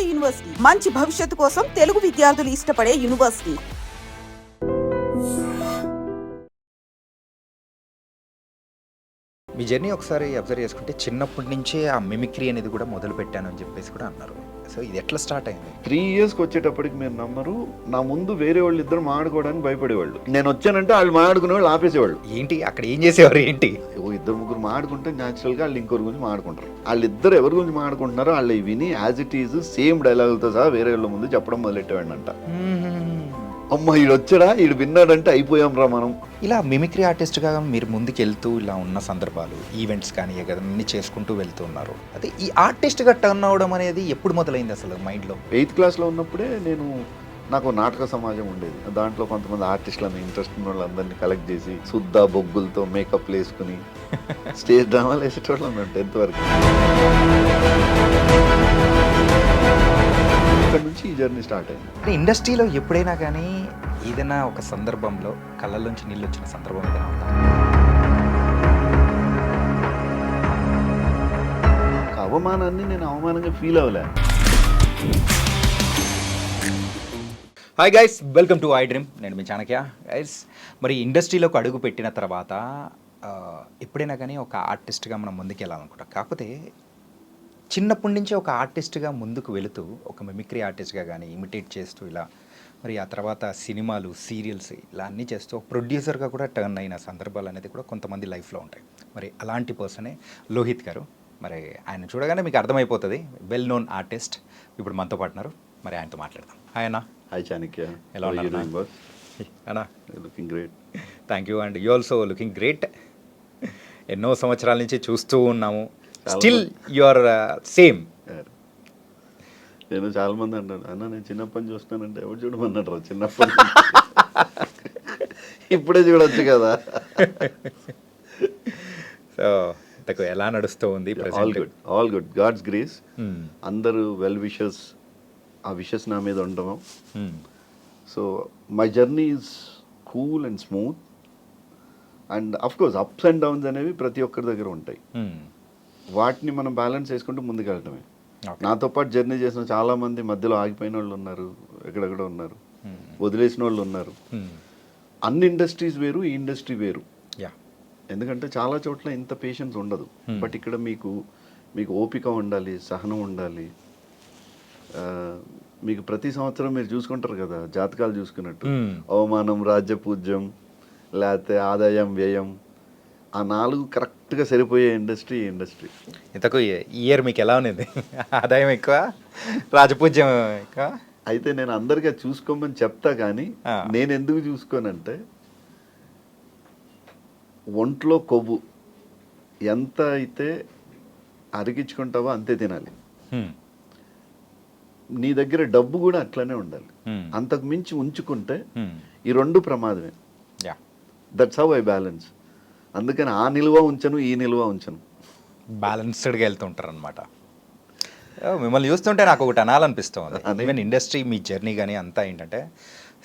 నాడు యూనివర్సిటీ మంచి భవిష్యత్తు కోసం తెలుగు విద్యార్థులు ఇష్టపడే యూనివర్సిటీ. మీ జర్నీ ఒకసారి అబ్జర్వ్ చేసుకుంటే చిన్నప్పటి నుంచే ఆ మిమిక్రీ అనేది కూడా మొదలు పెట్టాను అని చెప్పేసి కూడా అన్నారు. సో ఇది ఎట్లా స్టార్ట్ అయింది? 3 yearsకి వచ్చేటప్పటికి మీరు నమ్మరు, నా ముందు వేరే వాళ్ళు ఇద్దరు మాట్లాడుకోవడానికి భయపడేవాళ్ళు. నేను వచ్చానంటే వాళ్ళు మాట్లాడుకునే వాళ్ళు ఆపేసేవాళ్ళు. ఏంటి అక్కడ ఏం చేసేవారు ఏంటి? ఇద్దరు ముగ్గురు మాట్లాడుకుంటే న్యాచురల్గా వాళ్ళు ఇంకొకరి గురించి మాట్లాడుకుంటారు. వాళ్ళిద్దరు ఎవరి గురించి మాట్లాడుకుంటున్నారో వాళ్ళు విని యాజ్ ఇట్ ఈజ్ సేమ్ డైలాగులతో సహా వేరే వాళ్ళ ముందు చెప్పడం మొదలెట్టేవాడిని అంట. అమ్మ ఈడు వచ్చాడా, ఈడు విన్నాడంటే అయిపోయాం రా మనం. ఇలా మిమిక్రీ ఆర్టిస్ట్గా మీరు ముందుకు వెళ్తూ ఇలా ఉన్న సందర్భాలు ఈవెంట్స్ కానీ అన్నీ చేసుకుంటూ వెళ్తూ ఉన్నారు. అదే ఈ ఆర్టిస్ట్గా టర్న్ అవ్వడం అనేది ఎప్పుడు మొదలైంది అసలు మైండ్లో? 8th క్లాస్లో ఉన్నప్పుడే నాకు నాటక సమాజం ఉండేది. దాంట్లో కొంతమంది ఆర్టిస్టులను ఇంట్రెస్ట్ ఉన్న వాళ్ళందరినీ కలెక్ట్ చేసి శుద్ధ బొగ్గులతో మేకప్ వేసుకుని స్టేజ్ డ్రామాలు వేసేటోళ్ళం మేము 10th వరకు. ఇక్కడ నుంచి ఈ జర్నీ స్టార్ట్ అయింది. ఇండస్ట్రీలో ఎప్పుడైనా కానీ ఏదైనా ఒక సందర్భంలో కళ్ళల్లోంచి నీళ్ళు వచ్చిన సందర్భం ఏదైనా ఉందా? అవమానాన్ని నేను అవమానంగా ఫీల్ అవ్వలే. Hi guys, welcome to I dream. నేను మీ చాణక్య. గైస్, మరి ఇండస్ట్రీలోకి అడుగు పెట్టిన తర్వాత ఎప్పుడైనా కానీ ఒక ఆర్టిస్ట్గా మనం ముందుకు వెళ్ళాలనుకుంటాం. కాకపోతే చిన్నప్పటి నుంచే ఒక ఆర్టిస్ట్గా ముందుకు వెళుతూ ఒక మిమిక్రీ ఆర్టిస్ట్గా కానీ ఇమిటేట్ చేస్తూ ఇలా మరి ఆ తర్వాత సినిమాలు సీరియల్స్ ఇలా అన్నీ చేస్తూ ప్రొడ్యూసర్గా కూడా టర్న్ అయిన సందర్భాలు అనేది కూడా కొంతమంది లైఫ్లో ఉంటాయి. మరి అలాంటి పర్సనే లోహిత్ గారు. మరి ఆయన చూడగానే మీకు అర్థమైపోతుంది, వెల్ నోన్ ఆర్టిస్ట్. ఇప్పుడు మనతో పాటున్నారు, మరి ఆయనతో మాట్లాడదాం. హాయ్ అన్న. హాయ్ చాణక్య, ఎలా ఉన్నారు అన్న? Looking great. Thank you and you also looking great. ఎన్నో సంవత్సరాల నుంచి చూస్తూ ఉన్నాము, స్టిల్ యు ఆర్ సేమ్. నేను చాలా మంది అంటాను, అన్న నేను చిన్నప్పటి చూస్తున్నానంటే ఎవరు చూడమన్నాడు రా చిన్నప్పటి. ఇప్పుడే చూడొచ్చు కదా. సో ఇంతకు ఎలా నడుస్తూ ఉంది? All good, God's grace. అందరూ వెల్ విషెస్, ఆ విషెస్ నా మీద ఉండము. So my journey is cool and smooth and of course ups and downs అనేవి ప్రతి ఒక్కరి దగ్గర ఉంటాయి. వాటిని మనం బ్యాలెన్స్ చేసుకుంటూ ముందుకు వెళ్ళటమే. నాతో పాటు జర్నీ చేసిన చాలా మంది మధ్యలో ఆగిపోయిన వాళ్ళు ఉన్నారు, ఎక్కడెక్కడ ఉన్నారు, వదిలేసిన వాళ్ళు ఉన్నారు. అన్ని ఇండస్ట్రీస్ వేరు, ఈ ఇండస్ట్రీ వేరు. ఎందుకంటే చాలా చోట్ల ఇంత పేషెన్స్ ఉండదు. బట్ ఇక్కడ మీకు ఓపిక ఉండాలి, సహనం ఉండాలి. మీకు ప్రతి సంవత్సరం మీరు చూసుకుంటారు కదా, జాతకాలు చూసుకున్నట్టు అవమానం, రాజ్యపూజ్యం, లేకపోతే ఆదాయం, వ్యయం, ఆ 4 కరెక్ట్గా సరిపోయే ఇండస్ట్రీ. ఇంతకు ఇయర్ మీకు ఎలా ఉన్నది? ఆదాయం ఎక్కువ, రాజపూజ్యం ఎక్కువ? అయితే నేను అందరికీ చూసుకోమని చెప్తా, కానీ నేను ఎందుకు చూసుకోనంటే ఒంట్లో కొవ్వు ఎంత అయితే అరిగించుకుంటావో అంతే తినాలి. నీ దగ్గర డబ్బు కూడా అట్లనే ఉండాలి. అంతకు మించి ఉంచుకుంటే ఈ 2 ప్రమాదమే. That's how I balance. అందుకని ఆ నిల్వ ఉంచను, ఈ నిల్వ ఉంచను, బ్యాలెన్స్డ్గా వెళ్తుంటారు అనమాట. మిమ్మల్ని చూస్తుంటే నాకు ఒకటి అనాలనిపిస్తుంది. ఈవెన్ ఇండస్ట్రీ మీ జర్నీ కానీ అంతా ఏంటంటే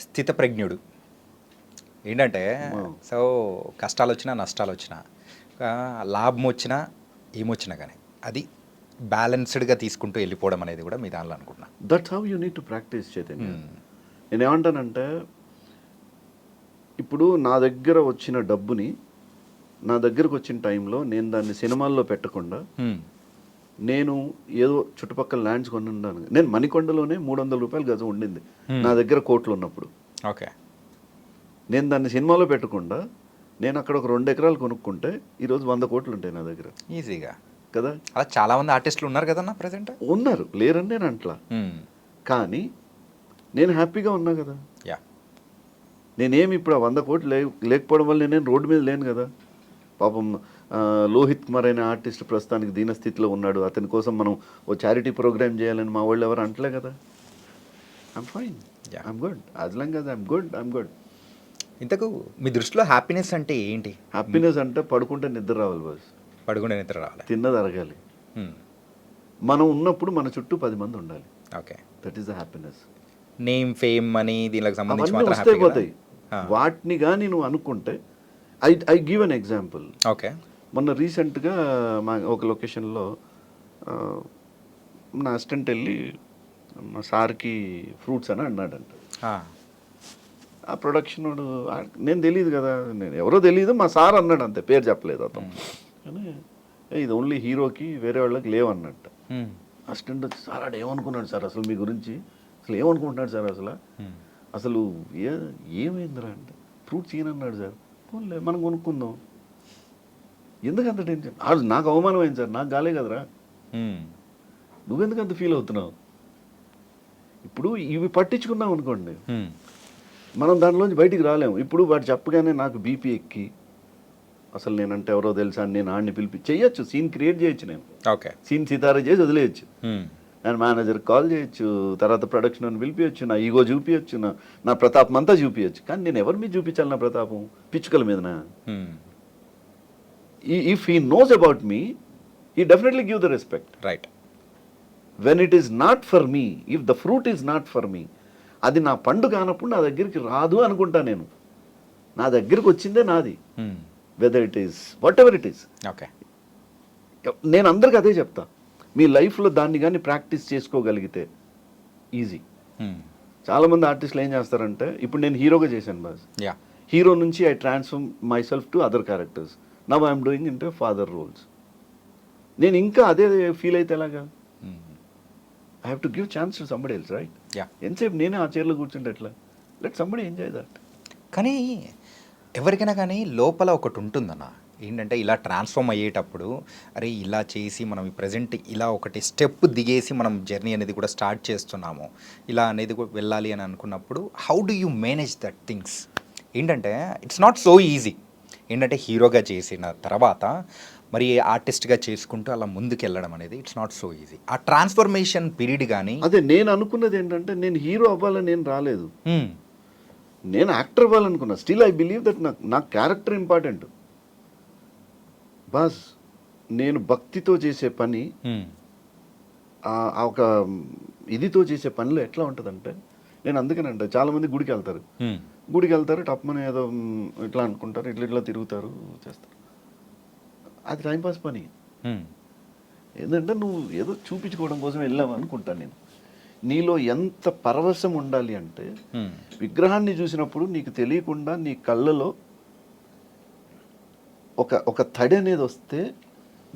స్థితప్రజ్ఞుడు. ఏంటంటే సో కష్టాలు వచ్చినా నష్టాలు వచ్చినా లాభం వచ్చినా ఏమొచ్చినా కానీ అది బ్యాలెన్స్డ్గా తీసుకుంటూ వెళ్ళిపోవడం అనేది కూడా మీ దానిలో అనుకుంటున్నా. That's how you need to practice Chaitanya. నేనేమంటానంటే ఇప్పుడు నా దగ్గర వచ్చిన డబ్బుని, నా దగ్గరకు వచ్చిన టైంలో నేను దాన్ని సినిమాల్లో పెట్టకుండా నేను ఏదో చుట్టుపక్కల ల్యాండ్స్ కొని ఉన్నాను. నేను మణికొండలోనే 300 రూపాయలు గజం ఉండింది నా దగ్గర కోట్లు ఉన్నప్పుడు. ఓకే, నేను దాన్ని సినిమాలో పెట్టకుండా నేను అక్కడ ఒక 2 ఎకరాలు కొనుక్కుంటే ఈరోజు 100 కోట్లు ఉంటాయి నా దగ్గర ఈజీగా కదా. అలా చాలా మంది ఆర్టిస్టులు ఉన్నారు కదన్నా ప్రెసెంట్. ఉన్నారు, లేరని నేను అంట్లా, కానీ నేను హ్యాపీగా ఉన్నా కదా. నేనేమి ఇప్పుడు 100 కోట్లు లేకపోవడం వల్ల నేను రోడ్డు మీద లేను కదా. పాపం లోహిత్ కుమార్ అనే ఆర్టిస్ట్ ప్రస్తుతానికి దీనస్థితిలో ఉన్నాడు. అతని కోసం మనం ఓ చారిటీ ప్రోగ్రామ్ చేయాలని మా వాళ్ళు ఎవరు అంటలే కదా. I'm fine, I'm good, as long as I'm good. ఇంతకు మీ దృష్టిలో హ్యాపీనెస్ అంటే ఏంటి? హ్యాపీనెస్ అంటే పడుకుంటే నిద్ర రావాలి బాస్. పడుకుంటే నిద్ర రావాలి, తిన్నది అరగాలి, మనం ఉన్నప్పుడు మన చుట్టూ 10 మంది ఉండాలి. Okay, that is the happiness. Name, fame, money దీనికి సంబంధించి వస్తాయి పోతాయి. వాటిని కానీ నువ్వు అనుకుంటే I give an example. Okay, మొన్న రీసెంట్గా మా ఒక లొకేషన్లో నా అసిస్టెంట్ వెళ్ళి మా సార్కి ఫ్రూట్స్ అని అన్నాడంట. ఆ ప్రొడక్షన్ వాడు నేను తెలియదు కదా, నేను ఎవరో తెలియదు, మా సార్ అన్నాడు అంతే, పేరు చెప్పలేదు అతను. కానీ ఇది ఓన్లీ హీరోకి, వేరే వాళ్ళకి లేవన్నట్ట. అసిస్టెంట్ వచ్చి, సార్ ఆడు ఏమనుకున్నాడు సార్ అసలు మీ గురించి, అసలు ఏమనుకుంటున్నాడు సార్ అసలు ఏమైందిరా అంటే, ఫ్రూట్స్ ఈయనన్నాడు సార్. పోన్లే మనం కొనుక్కుందాం, ఎందుకంత టెన్షన్, నాకు అవమానం అయింది సార్, నాకు గాలే కదరా, నువ్వెందుకు అంత ఫీల్ అవుతున్నావు. ఇప్పుడు ఇవి పట్టించుకున్నాం అనుకోండి, మనం దానిలోంచి బయటికి రాలేము. ఇప్పుడు వాడు చెప్పగానే నాకు బీపీ ఎక్కి అసలు నేనంటే ఎవరో తెలుసా అని నేను ఆడిని పిలిపి చేయొచ్చు, సీన్ క్రియేట్ చేయొచ్చు, నేను సీన్ సితారా చేసి వదిలేయచ్చు, నేను మేనేజర్ కాల్ చేయొచ్చు, తర్వాత ప్రొడక్షన్ అని పిలిపించచ్చు, నా ఈగో చూపించచ్చు, నా ప్రతాపం అంతా చూపించచ్చు. కానీ నేను ఎవరి మీద చూపించాలి నా ప్రతాపం, పిచ్చుకల మీదనా? If he knows about me, he definitely give the respect. Right. When it is not for me, if the fruit is not for me, అది నా పండు కానప్పుడు నా దగ్గరికి రాదు అనుకుంటా నేను. నా దగ్గరికి వచ్చిందే నాది, whether it is what ever it is. Okay, నేను అందరికి అదే చెప్తా, మీ లైఫ్లో దాన్ని కానీ ప్రాక్టీస్ చేసుకోగలిగితే ఈజీ. చాలామంది ఆర్టిస్టులు ఏం చేస్తారంటే, ఇప్పుడు నేను హీరోగా చేశాను బాస్, హీరో నుంచి I transform myself to other characters, now I'm doing into father roles. నేను ఇంకా అదే ఫీల్ అయితే ఎలాగా? I have to give chance to somebody else, right? ఎంతసేపు నేనే ఆ చైర్లో కూర్చుంటే ఎట్లా? Let somebody enjoy that. కానీ ఎవరికైనా కానీ లోపల ఒకటి ఉంటుందన్న, ఏంటంటే ఇలా ట్రాన్స్ఫార్మ్ అయ్యేటప్పుడు, అరే ఇలా చేసి మనం ఈ ప్రజెంట్ ఇలా ఒకటి స్టెప్ దిగేసి మనం జర్నీ అనేది కూడా స్టార్ట్ చేస్తున్నాము, ఇలా అనేది కూడా వెళ్ళాలి అని అనుకున్నప్పుడు how do you manage that things? ఏంటంటే ఇట్స్ నాట్ సో ఈజీ. ఏంటంటే హీరోగా చేసిన తర్వాత మరి ఆర్టిస్ట్గా చేసుకుంటూ అలా ముందుకు వెళ్ళడం అనేది ఇట్స్ నాట్ సో ఈజీ. ఆ ట్రాన్స్ఫర్మేషన్ పీరియడ్ కానీ, అదే నేను అనుకున్నది ఏంటంటే, నేను హీరో అవ్వాలని నేను రాలేదు, నేను యాక్టర్ అవ్వాలనుకున్నా. స్టిల్ ఐ బిలీవ్ దట్ నాకు క్యారెక్టర్ ఇంపార్టెంట్ బాస్. నేను భక్తితో చేసే పని, ఒక ఇదితో చేసే పనిలో ఎట్లా ఉంటుందంటే, నేను అందుకనంటే చాలామంది గుడికి వెళ్తారు టప్మని ఏదో ఇట్లా అనుకుంటారు, ఇట్లా తిరుగుతారు, చేస్తారు. అది టైంపాస్ పని. ఏంటంటే నువ్వు ఏదో చూపించుకోవడం కోసం వెళ్ళావు అనుకుంటాను నేను. నీలో ఎంత పరవశం ఉండాలి అంటే, విగ్రహాన్ని చూసినప్పుడు నీకు తెలియకుండా నీ కళ్ళలో ఒక తడి అనేది వస్తే,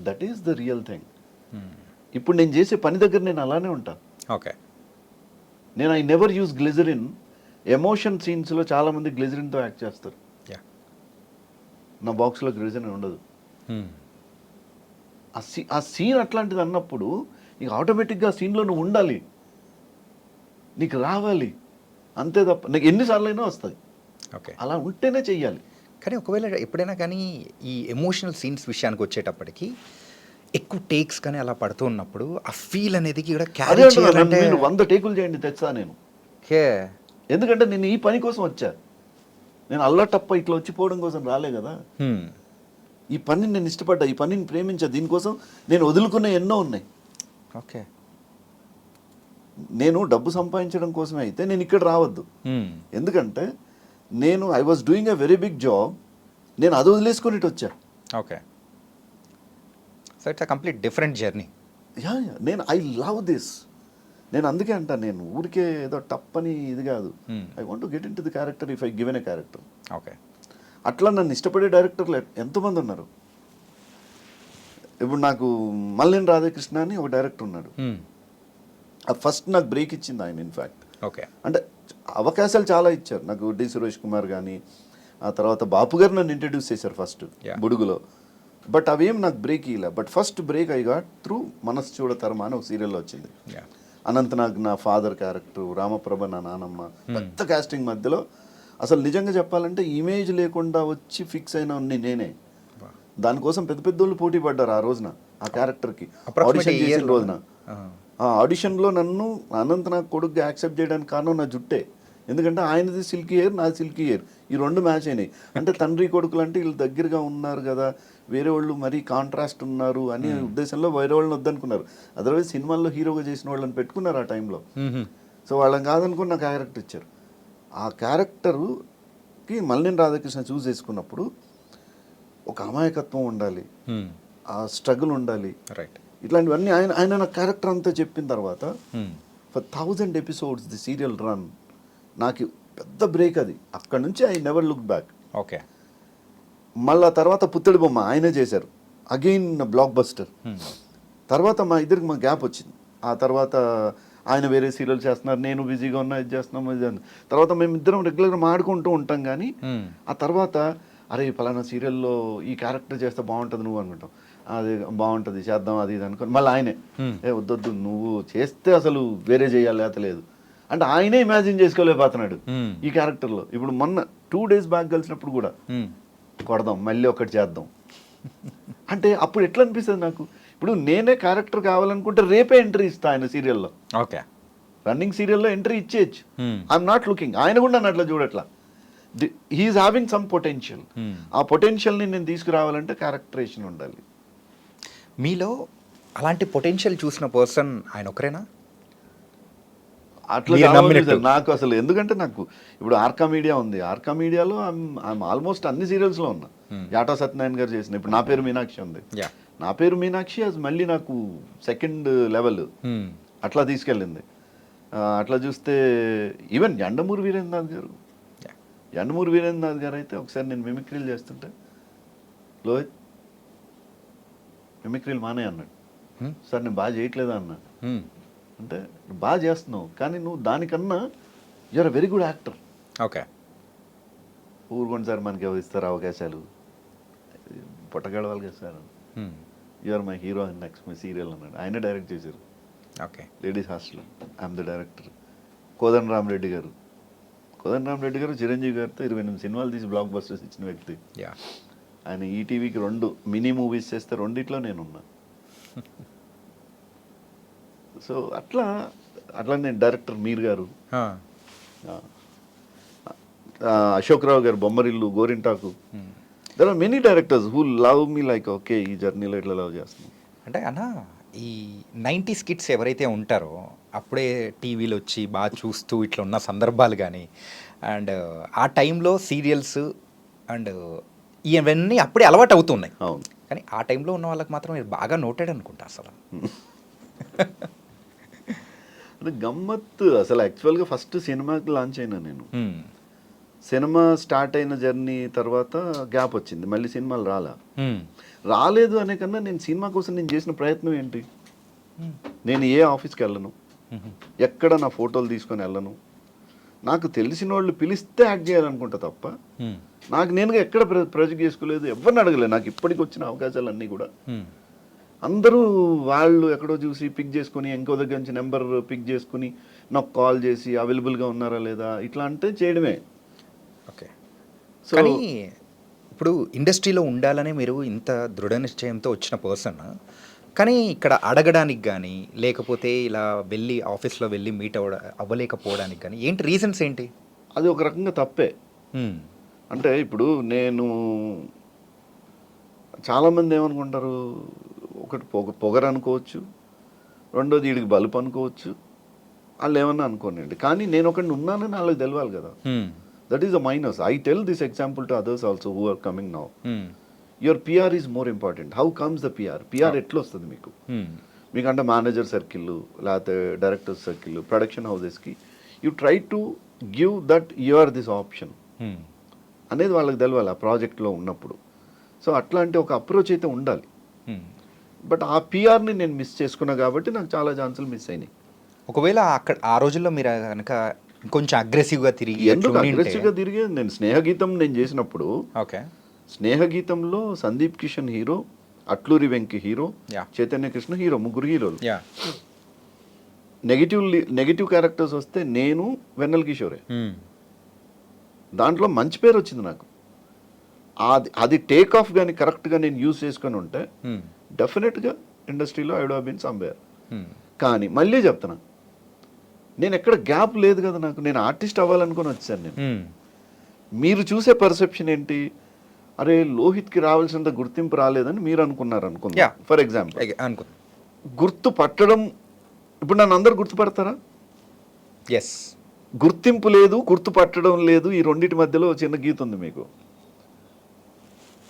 that is the real thing. ఇప్పుడు నేను చేసే పని దగ్గర నేను అలానే ఉంటాను. ఓకే, నేను I never use glycerin. Emotion సీన్స్లో చాలామంది గ్లిజరిన్తో యాక్ట్ చేస్తారు, నా బాక్స్లో గ్లిజరిన్ ఉండదు. ఆ సీన్ అట్లాంటిది అన్నప్పుడు నీకు ఆటోమేటిక్గా ఆ సీన్లో నువ్వు ఉండాలి, నీకు రావాలి, అంతే తప్ప నీకు ఎన్నిసార్లు అయినా వస్తుంది. ఓకే, అలా ఉంటేనే చెయ్యాలి. కానీ ఒకవేళ ఎప్పుడైనా కానీ ఈ ఎమోషనల్ సీన్స్ విషయానికి వచ్చేటప్పటికి ఎక్కువ టేక్స్ కానీ అలా పడుతూ ఉన్నప్పుడు ఆ ఫీల్ అనేది కూడా క్యారీ చేయాలంటే 100 టేకులు చేయండి తెచ్చా నేను. ఎందుకంటే నేను ఈ పని కోసం వచ్చా, నేను అల్లటప్ప ఇట్లా వచ్చిపోవడం కోసం రాలే కదా. ఈ పనిని నేను ఇష్టపడ్డా, ఈ పనిని ప్రేమించా, దీనికోసం నేను వదులుకున్న ఎన్నో ఉన్నాయి. ఓకే, నేను డబ్బు సంపాదించడం కోసమే అయితే నేను ఇక్కడ రావద్దు. ఎందుకంటే నేను I was doing a very big job, నేను అది వదిలేసుకొని ఇటు వచ్చా. Okay, so it's a complete different journey. నేను ఐ లవ్ దిస్. నేను అందుకే అంటాను, నేను ఊరికే ఏదో టప్ అని ఇది కాదు. I want to get in to the character if I given a character. Okay, అట్లా నన్ను ఇష్టపడే డైరెక్టర్లు ఎంతోమంది ఉన్నారు. ఇప్పుడు నాకు మల్లేని రాధాకృష్ణ అని ఒక డైరెక్టర్ ఉన్నాడు. ఫస్ట్ నాకు బ్రేక్ ఇచ్చింది ఆయన. ఇన్ఫ్యాక్ట్ ఓకే, అంటే అవకాశాలు చాలా ఇచ్చారు నాకు. డి సురేష్ కుమార్ కానీ, ఆ తర్వాత బాపు గారు నన్ను ఇంట్రడ్యూస్ చేశారు ఫస్ట్ బుడుగులో. బట్ అవేం నాకు బ్రేక్ ఇవ్వలే. But first break I got through మనసు చూడతరమా అని ఒక సీరియల్లో వచ్చింది. అనంతనాగ్ నా ఫాదర్ క్యారెక్టర్, రామప్రభ నా నానమ్మ, పెద్ద కాస్టింగ్ మధ్యలో. అసలు నిజంగా చెప్పాలంటే ఇమేజ్ లేకుండా వచ్చి ఫిక్స్ అయిన నేనే. దానికోసం పెద్ద పెద్దోళ్ళు పోటీ పడ్డారు ఆ రోజున, ఆ క్యారెక్టర్కి ఆడిషన్ చేసిన రోజున. ఆ ఆడిషన్లో నన్ను అనంతనాగ్ కొడుకుగా యాక్సెప్ట్ చేయడానికి కారణం నా జుట్టే. ఎందుకంటే ఆయనది సిల్కీ హెయిర్, నాది సిల్కీ హెయిర్, ఈ రెండు మ్యాచ్ అయినాయి. అంటే తండ్రి కొడుకులు అంటే వీళ్ళు దగ్గరగా ఉన్నారు కదా, వేరే వాళ్ళు మరీ కాంట్రాస్ట్ ఉన్నారు అనే ఉద్దేశంలో వేరే వాళ్ళని వద్దనుకున్నారు. అదర్వైజ్ సినిమాల్లో హీరోగా చేసిన వాళ్ళని పెట్టుకున్నారు ఆ టైంలో. సో వాళ్ళని కాదనుకుని నాకు క్యారెక్టర్ ఇచ్చారు. ఆ క్యారెక్టర్కి మల్లేని రాధాకృష్ణ చూస్ చేసుకున్నప్పుడు ఒక అమాయకత్వం ఉండాలి, ఆ స్ట్రగుల్ ఉండాలి, రైట్, ఇట్లాంటివన్నీ ఆయన నాకు క్యారెక్టర్ అంతా చెప్పిన తర్వాత for 1000 episodes the serial run. నాకు పెద్ద బ్రేక్ అది. అక్కడ నుంచి I never look back. Okay. మళ్ళా తర్వాత పుత్తడి బొమ్మ ఆయనే చేశారు, అగైన్ బ్లాక్ బస్టర్. తర్వాత మా ఇద్దరికి మా గ్యాప్ వచ్చింది. ఆ తర్వాత ఆయన వేరే సీరియల్ చేస్తున్నారు, నేను బిజీగా ఉన్నా, ఇది చేస్తున్నాం, ఇది అని. తర్వాత మేమిద్దరం రెగ్యులర్గా మాడుకుంటూ ఉంటాం. కానీ ఆ తర్వాత అరే పలానా సీరియల్లో ఈ క్యారెక్టర్ చేస్తే బాగుంటుంది నువ్వు అనుకుంటాం, అది బాగుంటుంది చేద్దాం అది ఇది అనుకోని మళ్ళీ ఆయనే వద్దొద్దు నువ్వు చేస్తే అసలు వేరే చేయాలి లేత లేదు అంటే ఆయనే ఇమాజిన్ చేసుకోలేకపోతున్నాడు ఈ క్యారెక్టర్లో. ఇప్పుడు మొన్న 2 days బ్యాక్ కలిసినప్పుడు కూడా కొడదాం మళ్ళీ ఒకటి చేద్దాం అంటే అప్పుడు ఎట్లా అనిపిస్తుంది నాకు, ఇప్పుడు నేనే క్యారెక్టర్ కావాలనుకుంటే రేపే ఎంట్రీ ఇస్తా ఆయన సీరియల్లో. ఓకే. రన్నింగ్ సీరియల్లో ఎంట్రీ ఇచ్చేయచ్చు. ఐఎమ్ నాట్ లుకింగ్, ఆయన కూడా నన్ను అట్లా చూడట్లా. He is having some potential. ఆ పొటెన్షియల్ని నేను తీసుకురావాలంటే క్యారెక్టరేషన్ ఉండాలి. మీలో అలాంటి పొటెన్షియల్ చూసిన పర్సన్ ఆయన ఒకరేనా? అట్లా కావాలి సార్ నాకు అసలు. ఎందుకంటే నాకు ఇప్పుడు ఆర్కా మీడియా ఉంది, ఆర్కా మీడియాలో ఐఎమ్ ఆల్మోస్ట్ అన్ని సీరియల్స్లో ఉన్నా. యాటా సత్యనారాయణ గారు చేసిన ఇప్పుడు నా పేరు మీనాక్షి ఉంది, నా పేరు మీనాక్షి అది మళ్ళీ నాకు 2nd level అట్లా తీసుకెళ్ళింది. అట్లా చూస్తే ఈవెన్ యండమూరి వీరేంద్రనాథ్ గారు అయితే ఒకసారి నేను మిమిక్రీలు చేస్తుంటే లోహిత్ మిమిక్రీలు మానే అన్నాడు. సార్ నేను బాగా చేయట్లేదా అన్నా. అంటే బాగా చేస్తున్నావు కానీ నువ్వు దానికన్నా you're very good actor. Okay. ఊరుకోండి సార్ మనకి ఎవరు ఇస్తారు అవకాశాలు, పొట్టగడవాలి కదా sir, you're my hero and next my serial అన్నాడు. ఆయన డైరెక్ట్ చేశారు. Okay. Ladies hostel, I'm the director. Kodanda Ramareddy గారు చిరంజీవి గారితో 28 సినిమాలు తీసి బ్లాక్ బస్టర్స్ ఇచ్చిన వ్యక్తి. ఆయన ఈటీవీకి 2 మినీ మూవీస్ చేస్తే 2 నేనున్నా. సో అట్లా నేను డైరెక్టర్ మీర్ గారు, అశోక్ రావు garu Bommarillu, Gorintaku, there are many directors who love me like okay ఈ జర్నీలో ఇట్లా లవ్ చేస్తున్నాం. అంటే అన్న ఈ 90s కిడ్స్ ఎవరైతే ఉంటారో అప్పుడే టీవీలో వచ్చి బాగా చూస్తూ ఇట్లా ఉన్న సందర్భాలు కానీ అండ్ ఆ టైంలో సీరియల్స్ అండ్ ఇవన్నీ అప్పుడే అలవాటు అవుతున్నాయి. అవును. కానీ ఆ టైంలో ఉన్న వాళ్ళకి మాత్రం మీరు బాగా నోటెడ్ అనుకుంటా అసలు. అంటే గమ్మత్తు అసలు. యాక్చువల్గా ఫస్ట్ సినిమాకి లాంచ్ అయినా నేను. సినిమా స్టార్ట్ అయిన జర్నీ తర్వాత గ్యాప్ వచ్చింది, మళ్ళీ సినిమాలు రాలేదు అనే కన్నా నేను సినిమా కోసం నేను చేసిన ప్రయత్నం ఏంటి, నేను ఏ ఆఫీస్కి వెళ్ళను, ఎక్కడ నా ఫోటోలు తీసుకొని వెళ్ళను, నాకు తెలిసిన వాళ్ళు పిలిస్తే యాక్ట్ చేయాలనుకుంటా తప్ప నాకు నేనుగా ఎక్కడ ప్రొజెక్ట్ చేసుకోలేదు, ఎవరిని అడగలేదు. నాకు ఇప్పటికి వచ్చిన అవకాశాలన్నీ కూడా అందరూ వాళ్ళు ఎక్కడో చూసి పిక్ చేసుకుని ఇంకో దగ్గర నుంచి నెంబర్ పిక్ చేసుకుని నాకు కాల్ చేసి అవైలబుల్గా ఉన్నారా లేదా ఇట్లా అంటే చేయడమే. ఓకే. కానీ ఇప్పుడు ఇండస్ట్రీలో ఉండాలని మీరు ఇంత దృఢ నిశ్చయంతో వచ్చిన పర్సన్, కానీ ఇక్కడ అడగడానికి కానీ లేకపోతే ఇలా వెళ్ళి ఆఫీస్లో వెళ్ళి మీట్ అవ్వలేకపోవడానికి కానీ ఏంటి రీజన్స్ ఏంటి? అది ఒక రకంగా తప్పే. అంటే ఇప్పుడు నేను చాలామంది ఏమనుకుంటారు, ఒకటి పొగరు అనుకోవచ్చు, రెండోది వీడికి బలుపు అనుకోవచ్చు, వాళ్ళు ఏమన్నా అనుకోనండి. కానీ నేను ఒకటి ఉన్నానని వాళ్ళకి తెలవాలి కదా. That is a minus. I tell this example to others also who are coming now. Your PR is more important. How comes the PR ఎట్లా వస్తుంది మీకు? మీకంటే మేనేజర్ సర్కిల్ లేకపోతే డైరెక్టర్ సర్కిల్ ప్రొడక్షన్ హౌసెస్కి you try to give that you're this option అనేది వాళ్ళకి తెలవాలి ఆ ప్రాజెక్ట్లో ఉన్నప్పుడు. సో అట్లాంటి ఒక అప్రోచ్ అయితే ఉండాలి. బట్ ఆ పిఆర్ని నేను మిస్ చేసుకున్నా కాబట్టి నాకు చాలా ఛాన్సులు మిస్ అయినాయి. ఒకవేళ అక్కడ ఆ రోజుల్లో మీరు కనుక కొంచెం అగ్రెసివ్గా తిరిగి, ఎందుకు అగ్రెసివ్గా తిరిగి, నేను స్నేహగీతం నేను చేసినప్పుడు, ఓకే, స్నేహగీతంలో Sandeep Kishan hero, Atluri Venki hero, Chaitanya Krishna hero, 3 హీరోలు. నెగిటివ్ క్యారెక్టర్స్ వస్తే నేను వెన్నెల కిషోరే. దాంట్లో మంచి పేరు వచ్చింది నాకు. అది టేక్ ఆఫ్ కానీ కరెక్ట్గా నేను యూజ్ చేసుకొని ఉంటే డెఫినెట్గా ఇండస్ట్రీలో I would have been somewhere. కానీ మళ్ళీ చెప్తున్నా, నేను ఎక్కడ గ్యాప్ లేదు కదా నాకు. నేను ఆర్టిస్ట్ అవ్వాలనుకుని వచ్చాను నేను. మీరు చూసే పర్సెప్షన్ ఏంటి, అరే లోహిత్కి రావాల్సినంత గుర్తింపు రాలేదని మీరు అనుకున్నారు అనుకుందా. ఫర్ ఎగ్జాంపుల్ గుర్తు పట్టడం, ఇప్పుడు నన్ను అందరు గుర్తుపడతారా? ఎస్. గుర్తింపు లేదు, గుర్తుపట్టడం లేదు, ఈ రెండింటి మధ్యలో చిన్న గీత ఉంది మీకు.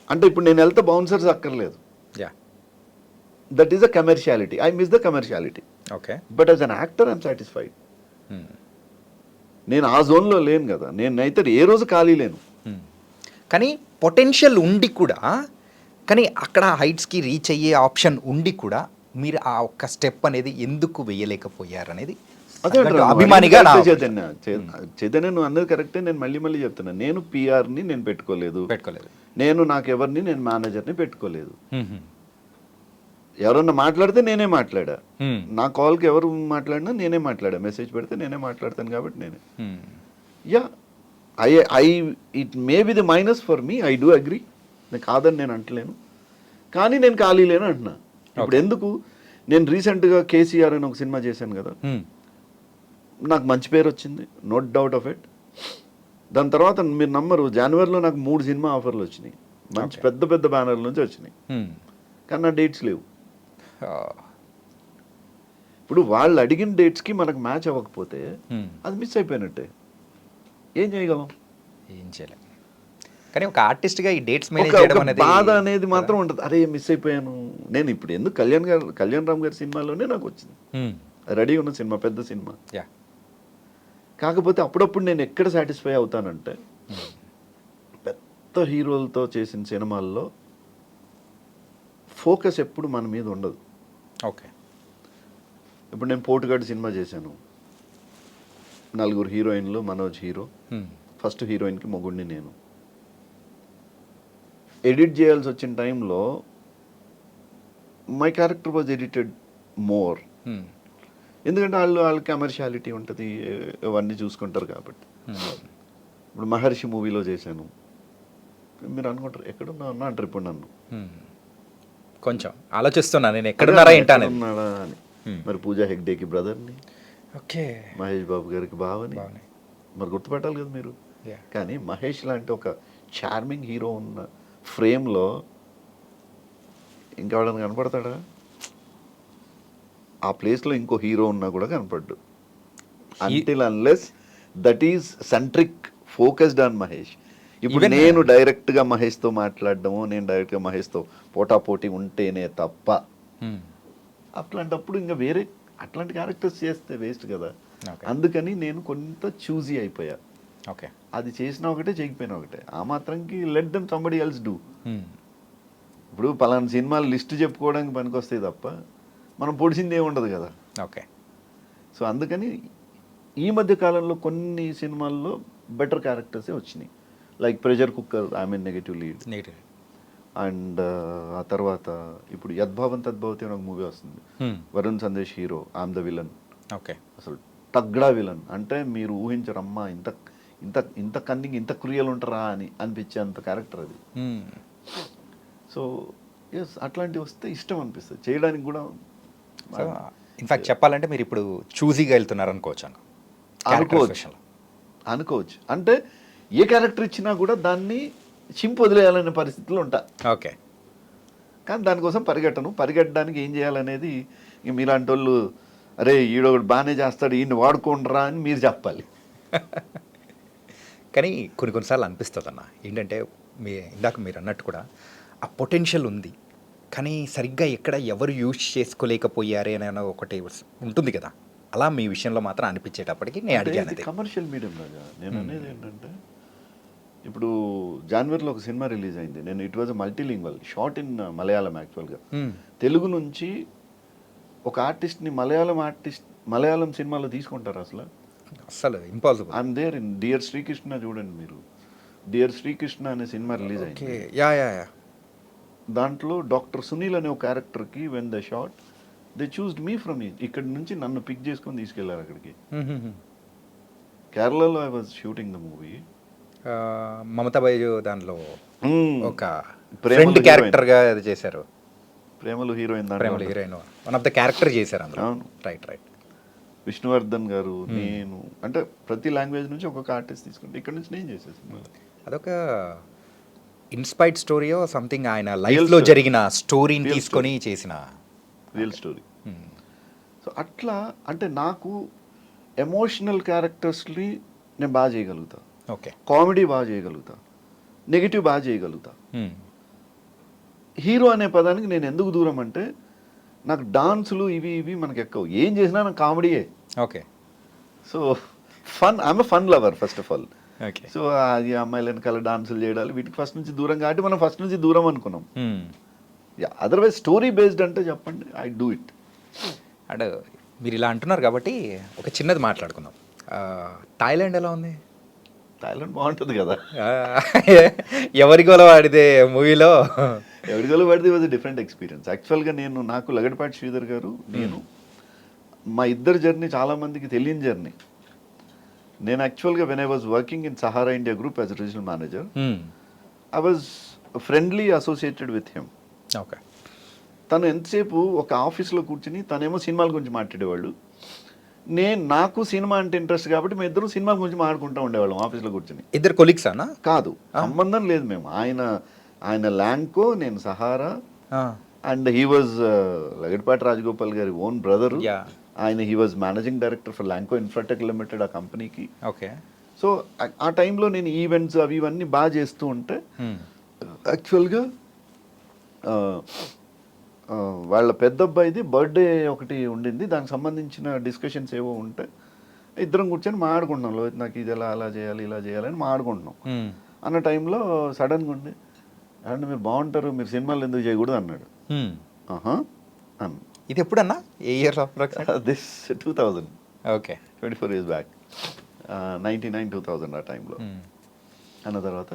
అంటే ఇప్పుడు నేను వెళ్తే బౌన్సర్స్ అక్కర్లేదు. That is the commerciality. I miss the commerciality. Okay. But as an actor I'm satisfied. నేను ఆ జోన్లో లేను కదా, నేనైతే ఏ రోజు ఖాళీ లేను. కానీ పొటెన్షియల్ ఉండి కూడా, కానీ అక్కడ హైట్స్కి రీచ్ అయ్యే ఆప్షన్ ఉండి కూడా మీరు ఆ ఒక్క స్టెప్ అనేది ఎందుకు వేయలేకపోయారు అనేది అదే అభిమానిగా నా చైతన్య నువ్వు అన్నది కరెక్టే. నేను మళ్ళీ చెప్తున్నా, నేను పిఆర్ని నేను పెట్టుకోలేదు, నేను నాకెవరిని నేను మేనేజర్ని పెట్టుకోలేదు. ఎవరన్నా మాట్లాడితే నేనే మాట్లాడా, నా కాల్కి ఎవరు మాట్లాడినా నేనే మాట్లాడా, మెసేజ్ పెడితే నేనే మాట్లాడతాను కాబట్టి నేనే. Yeah I it may be the minus for me, I do agree, నేను కాదని నేను అంటలేను, కానీ నేను ఖాళీ లేను అంటున్నా. ఇప్పుడు ఎందుకు, నేను రీసెంట్గా కేసీఆర్ అని ఒక సినిమా చేశాను కదా, నాకు మంచి పేరు వచ్చింది, నో డౌట్ ఆఫ్ ఇట్. దాని తర్వాత మీరు నమ్మరు, జనవరిలో నాకు 3 సినిమా ఆఫర్లు వచ్చినాయి, మంచి పెద్ద పెద్ద బ్యానర్ల నుంచి వచ్చినాయి, కానీ నా డేట్స్ లేవు. ఇప్పుడు వాళ్ళు అడిగిన డేట్స్కి మనకు మ్యాచ్ అవ్వకపోతే అది మిస్ అయిపోయినట్టే, ఏం చేయగలం, ఏం చేయలేం. కానీ ఒక ఆర్టిస్ట్గా ఈ డేట్స్ మేనేజ్ చేయడం అనేది బాధ అనేది మాత్రం ఉంటుంది. అరే మిస్ అయిపోయాను. నేను ఇప్పుడు ఎందుకు కళ్యాణ్ రామ్ గారి సినిమాలోనే నాకు వచ్చింది, రెడీ ఉన్న సినిమా, పెద్ద సినిమా. కాకపోతే అప్పుడప్పుడు నేను ఎక్కడ సాటిస్ఫై అవుతానంటే, పెద్ద హీరోలతో చేసిన సినిమాల్లో ఫోకస్ ఎప్పుడు మన మీద ఉండదు. ఓకే. ఇప్పుడు నేను పోటుగాడు సినిమా చేశాను, 4 హీరోయిన్లు, మనోజ్ హీరో, ఫస్ట్ హీరోయిన్కి మొగుడిని నేను. ఎడిట్ చేయాల్సి వచ్చిన టైంలో my character was edited more, ఎందుకంటే వాళ్ళ కమర్షియాలిటీ ఉంటుంది, అవన్నీ చూసుకుంటారు కాబట్టి. ఇప్పుడు మహర్షి మూవీలో చేశాను, మీరు అనుకుంటారు ఎక్కడున్నా అంటారు ఇప్పుడు నన్ను, కొంచెం ఆలోచిస్తున్నా నేను ఎక్కడున్నారా ఏంటని. మరి పూజా హెగ్డేకి బ్రదర్ని, ఓకే, మహేష్ బాబు గారికి బావని, మరి గుర్తుపెట్టాలి కదా మీరు. కానీ మహేష్ లాంటి ఒక చార్మింగ్ హీరో ఉన్న ఫ్రేమ్లో ఇంకెవడన్నా కనపడతాడా? ఆ ప్లేస్లో ఇంకో హీరో ఉన్నా కూడా కనపడ్డు, until unless that is centric focused on Mahesh. ఇప్పుడు నేను డైరెక్ట్గా మహేష్తో మాట్లాడడము, నేను డైరెక్ట్గా మహేష్తో పోటాపోటీ ఉంటేనే తప్ప, అట్లాంటప్పుడు ఇంకా వేరే అట్లాంటి క్యారెక్టర్స్ చేస్తే వేస్ట్ కదా. అందుకని నేను కొంత చూజీ అయిపోయా. ఓకే, అది చేసినా ఒకటే, చేయకపోయినా ఒకటే, ఆ మాత్రంకి let them somebody else do. ఇప్పుడు పలానా సినిమాలు లిస్ట్ చెప్పుకోవడానికి పనికొస్తాయి తప్ప మనం పొడిచింది ఏముండదు కదా. ఓకే. సో అందుకని ఈ మధ్య కాలంలో కొన్ని సినిమాల్లో బెటర్ క్యారెక్టర్సే వచ్చినాయి, like pressure cooker, I mean negative lead. And ఆ తర్వాత ఇప్పుడు యద్భావం తద్భవతి అని ఒక మూవీ వస్తుంది, Varun Sandesh hero, I'm the villain. Okay. అసలు తగ్గడా విలన్ అంటే మీరు ఊహించరమ్మా, ఇంత ఇంత ఇంత కన్నింగ్, ఇంత క్రియలు ఉంటారా అని అనిపించేంత క్యారెక్టర్ అది. సో ఎస్, అట్లాంటివి వస్తే ఇష్టం అనిపిస్తుంది చేయడానికి కూడా. ఇన్ఫాక్ట్ చెప్పాలంటే మీరు ఇప్పుడు చూజీగా వెళ్తున్నారు అనుకోవచ్చు. అంటే ఏ క్యారెక్టర్ ఇచ్చినా కూడా దాన్ని చింపు వదిలేయాలనే పరిస్థితిలో ఉంటా. ఓకే. కానీ దానికోసం పరిగెట్టడానికి ఏం చేయాలనేది మీలాంటి వాళ్ళు, అరే ఈడొకటి బాగానే చేస్తాడు, ఈయన వాడుకోండిరా అని మీరు చెప్పాలి. కానీ కొన్నిసార్లు అనిపిస్తుంది అన్న, ఏంటంటే ఇందాక మీరు అన్నట్టు కూడా ఆ పొటెన్షియల్ ఉంది, కానీ సరిగ్గా ఎక్కడ ఎవరు యూజ్ చేసుకోలేకపోయారే అని ఒకటి ఉంటుంది కదా, అలా మీ విషయంలో మాత్రం అనిపించేటప్పటికి నేను అడిగాను. కమర్షియల్ మీడియం లాగా నేను అనేది ఏంటంటే, ఇప్పుడు జనవరిలో ఒక సినిమా రిలీజ్ అయింది, నేను it was multilingual shot in Malayalam. యాక్చువల్గా తెలుగు నుంచి ఒక ఆర్టిస్ట్ని మలయాళం సినిమాలో తీసుకుంటారు అసలు impossible. I'm there in dear Srikrishna. చూడండి మీరు, డియర్ శ్రీకృష్ణ అనే సినిమా రిలీజ్ అయింది. దాంట్లో డాక్టర్ సునీల్ అనే ఒక క్యారెక్టర్కి when the shot they చూస్డ్ me from ఇక్కడ నుంచి నన్ను పిక్ చేసుకొని తీసుకెళ్లారు అక్కడికి. కేరళలో I was shooting the movie. Mamata Baiju దాంట్లో ఒక ఫ్రెండ్ క్యారెక్టర్ గా చేశారు, ప్రేమలు heroine, one of the character చేశారు అందులో. రైట్. విష్ణువర్ధన్ గారు, నేను, అంటే ప్రతి లాంగ్వేజ్ నుంచి ఒక్కొక్క ఆర్టిస్ట్ తీసుకుంటే ఇక్కడ నుంచి నేను చేసేసి అదొక ఇన్స్పైర్డ్ స్టోరీయో సంథింగ్, ఆయన లైఫ్లో జరిగిన స్టోరీని తీసుకొని చేసిన రియల్ స్టోరీ. సో అట్లా అంటే నాకు ఎమోషనల్ క్యారెక్టర్స్ని నేను బాగా చేయగలుగుతా, ఓకే, కామెడీ బాగా చేయగలుగుతా, నెగిటివ్ బాగా చేయగలుగుతా. హీరో అనే పదానికి నేను ఎందుకు దూరం అంటే, నాకు డాన్సులు ఇవి ఇవి మనకి ఎక్కువ, ఏం చేసినా నాకు కామెడీయే. Okay so I'm fun lover first of all. Okay so అది అమ్మాయిల వెనకాల డాన్సులు చేయడాలు వీటికి ఫస్ట్ నుంచి దూరం కాబట్టి మనం ఫస్ట్ నుంచి దూరం అనుకున్నాం. అదర్వైజ్ స్టోరీ బేస్డ్ అంటే చెప్పండి, ఐ డూ ఇట్. అండ్ మీరు ఇలా అంటున్నారు కాబట్టి ఒక చిన్నది మాట్లాడుకుందాం. థాయిలాండ్ ఎలా ఉంది? థాయిలాండ్ బాగుంటుంది కదా. ఎవరికోలో వాడితే మూవీలో ఎవరికో పడితే వాజ్ డిఫరెంట్ ఎక్స్పీరియన్స్. యాక్చువల్గా నాకు లగడపాటి శ్రీధర్ గారు, మా ఇద్దరు జర్నీ చాలా మందికి తెలియని జర్నీ. నేను యాక్చువల్గా when I was working in Sahara India group as regional manager, I was friendly associated with him. Okay. తను ఎంతసేపు ఒక ఆఫీస్లో కూర్చుని తనేమో సినిమాల గురించి మాట్లాడేవాళ్ళు, నాకు సినిమా అంటే ఇంట్రెస్ట్ కాబట్టి మేము ఇద్దరు సినిమాల గురించి మాట్లాడుకుంటూ ఉండేవాళ్ళం ఆఫీస్లో కూర్చుని. ఇద్దరు కొలీగ్స్ అన్నా? కాదు, సంబంధం లేదు. మేము ఆయన ల్యాంకో, నేను Sahara. And he was Lagadapati Rajagopal గారి own brother. He was managing director for Lanco Infratech limited, ఆ కంపెనీకి. ఓకే. సో ఆ టైంలో నేను ఈవెంట్స్ అవి ఇవన్నీ బాగా చేస్తూ ఉంటే యాక్చువల్గా వాళ్ళ పెద్ద అబ్బాయిది బర్త్డే ఒకటి ఉండింది, దానికి సంబంధించిన డిస్కషన్స్ ఏవో ఉంటే ఇద్దరం కూర్చొని మాట్లాడుకుంటున్నాం. లోహిత్ నాకు ఇది ఎలా అలా చేయాలి ఇలా చేయాలని మాట్లాడుకుంటున్నాం. అన్న టైంలో సడన్గా ఉండి, అండ్ మీరు బాగుంటారు, మీరు సినిమాలు ఎందుకు చేయకూడదు అన్నాడు. అన్న ఇది ఎప్పుడన్నా? ఏ year? This 2000. Okay, 24 years back, 99-2000 ఆ టైంలో. అన్న తర్వాత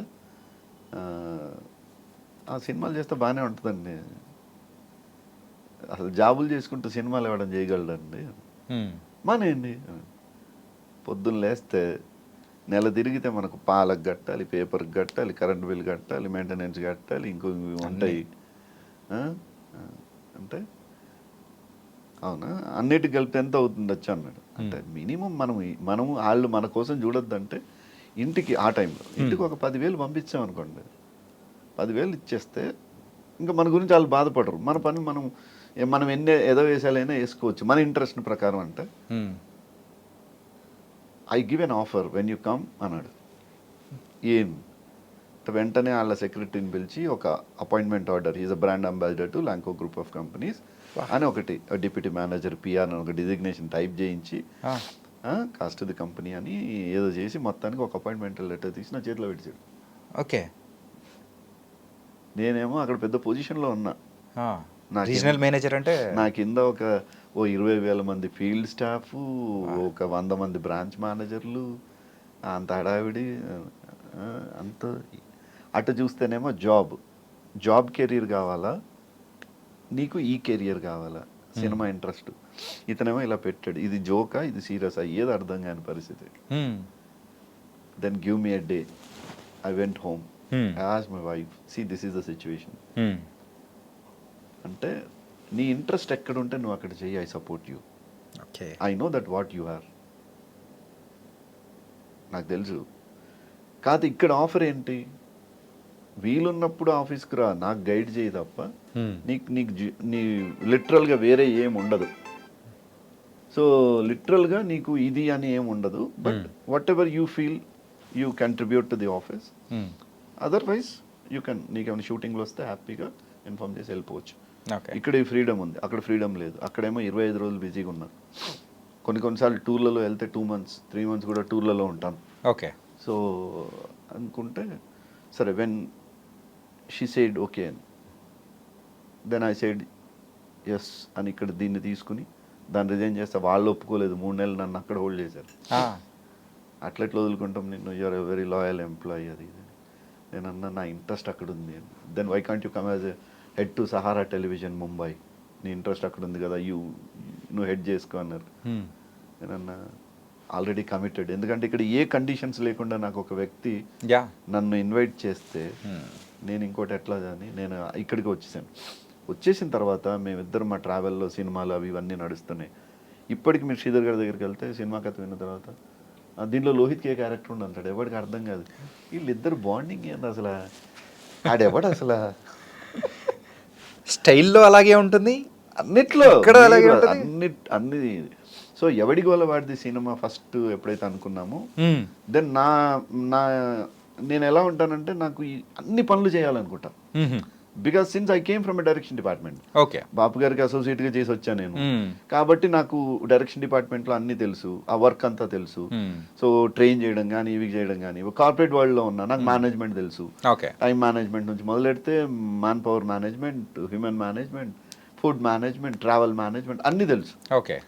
ఆ సినిమాలు చేస్తే బాగానే ఉంటుందండి, అసలు జాబులు చేసుకుంటూ సినిమాలు ఇవ్వడం చేయగలడండి, మానేయండి. పొద్దున్న లేస్తే నెల తిరిగితే మనకు పాలకు కట్టాలి, పేపర్కి కట్టాలి, కరెంట్ బిల్ కట్టాలి, మెయింటెనెన్స్ కట్టాలి, ఇంకో ఉంటాయి అంటే అవునా, అన్నిటికి కలిపితే ఎంత అవుతుండొచ్చు అన్నాడు. అంటే మినిమం మనము వాళ్ళు మన కోసం చూడొద్దంటే ఇంటికి ఆ టైంలో ఇంటికి ఒక 10,000 పంపించాం అనుకోండి, 10,000 ఇచ్చేస్తే ఇంకా మన గురించి వాళ్ళు బాధపడరు. మన పని మనం ఏదో వేసాలైనా వేసుకోవచ్చు మన ఇంట్రెస్ట్ ప్రకారం. అంటే I give an offer when you come అన్నాడు. ఏం వెంటనే వాళ్ళ సెక్రటరీని పిలిచి ఒక appointment order, is a brand ambassador to Lanco group of companies అని ఒకటి డిప్యూటీ మేనేజర్ పిఆర్ అని ఒక డిజిగ్నేషన్ టైప్ చేయించి కాస్ట్ ది కంపెనీ అని ఏదో చేసి మొత్తానికి ఒక అపాయింట్మెంట్ లెటర్ తీసి నా చేతిలో పెట్టాడు. ఓకే. నేనేమో అక్కడ పెద్ద పొజిషన్లో ఉన్నా, రీజనల్ మేనేజర్ అంటే నా కింద ఒక 20,000 మంది ఫీల్డ్ స్టాఫ్, ఒక 100 మంది బ్రాంచ్ మేనేజర్లు, అంత హడావిడి అంత. అటు చూస్తేనేమో జాబ్ కెరీర్ కావాలా నీకు, ఈ కెరియర్ కావాలా, సినిమా ఇంట్రెస్ట్. ఇతనేమో ఇలా పెట్టాడు, ఇది జోకా ఇది సీరియస్ అయ్యేది అర్థం కాని పరిస్థితి. Then give me a day, I went home, I asked my wife, see this is the situation. అంటే నీ ఇంట్రెస్ట్ ఎక్కడ ఉంటే నువ్వు అక్కడ చెయ్యి, I support you, I know that what you are, నాకు తెలుసు. కాదు ఇక్కడ ఆఫర్ ఏంటి, వీలున్నప్పుడు ఆఫీస్కి రా, నాకు గైడ్ చేయి తప్ప నీ లిటరల్గా వేరే ఏం ఉండదు. సో లిటరల్గా నీకు ఇది అని ఏం ఉండదు, but what ever you feel you contribute to the office. Otherwise you can, నీకేమైనా షూటింగ్లో వస్తే హ్యాపీగా ఇన్ఫార్మ్ చేసి వెళ్ళిపోవచ్చు. ఇక్కడ ఈ ఫ్రీడమ్ ఉంది, అక్కడ ఫ్రీడమ్ లేదు. అక్కడేమో 25 రోజులు బిజీగా ఉన్నారు. కొన్నిసార్లు టూర్లలో వెళ్తే 2 months 3 months కూడా టూర్లలో ఉంటాను. ఓకే. సో అనుకుంటే సరే, వెన్ షీ సెడ్ ఓకే అని, దెన్ ఐ సెడ్ ఎస్ అని. ఇక్కడ దీన్ని తీసుకుని దాన్ని రిజైన్ చేస్తే వాళ్ళు ఒప్పుకోలేదు, 3 నెలలు నన్ను అక్కడ హోల్డ్ చేశారు. అట్లెట్లు వదులుకుంటాం నిన్ను, you are a very loyal employee అది ఇది. నేను అన్నా నా ఇంట్రెస్ట్ అక్కడ ఉంది. Then why can't you come as a head to Sahara television Mumbai, నీ ఇంట్రెస్ట్ అక్కడ ఉంది కదా, నువ్వు హెడ్ చేసుకో అన్నారు. నేనన్నా ఆల్రెడీ కమిటెడ్, ఎందుకంటే ఇక్కడ ఏ కండిషన్స్ లేకుండా నాకు ఒక వ్యక్తి నన్ను ఇన్వైట్ చేస్తే నేను ఇంకోటి ఎట్లా అని నేను ఇక్కడికి వచ్చేసిన తర్వాత మేమిద్దరు మా ట్రావెల్లో సినిమాలు అవి ఇవన్నీ నడుస్తున్నాయి. ఇప్పటికి మీరు శ్రీధర్ గారి దగ్గరికి వెళ్తే సినిమా కథ విన్న తర్వాత దీనిలో లోహిత్కి ఏ క్యారెక్టర్ ఉంది అంటాడు, ఎవరికి అర్థం కాదు. వీళ్ళిద్దరు బాండింగ్ ఏంది అసలు, ఆడెవడు అసలు, స్టైల్లో అలాగే ఉంటుంది, అన్నిట్లో అన్ని. సో ఎవడి గోల వాడిది సినిమా ఫస్ట్ ఎప్పుడైతే అనుకున్నామో, దెన్ నేను ఎలా ఉంటానంటే నాకు అన్ని పనులు చేయాలనుకుంటా. Because since I came from a direction department. Okay. Bapu గారికి అసోసియేట్గా చేసి వచ్చాను నేను, కాబట్టి నాకు డైరెక్షన్ డిపార్ట్మెంట్లో అన్నీ తెలుసు, ఆ వర్క్ అంతా తెలుసు. సో ట్రైన్ చేయడం కానీ ఇవి చేయడం కానీ, కార్పొరేట్ వరల్డ్లో ఉన్నా నాకు మేనేజ్మెంట్ తెలుసు. ఓకే. టైం మేనేజ్మెంట్ నుంచి మొదలెడితే man power management, human management, food management, travel management అన్నీ తెలుసు. ఓకే.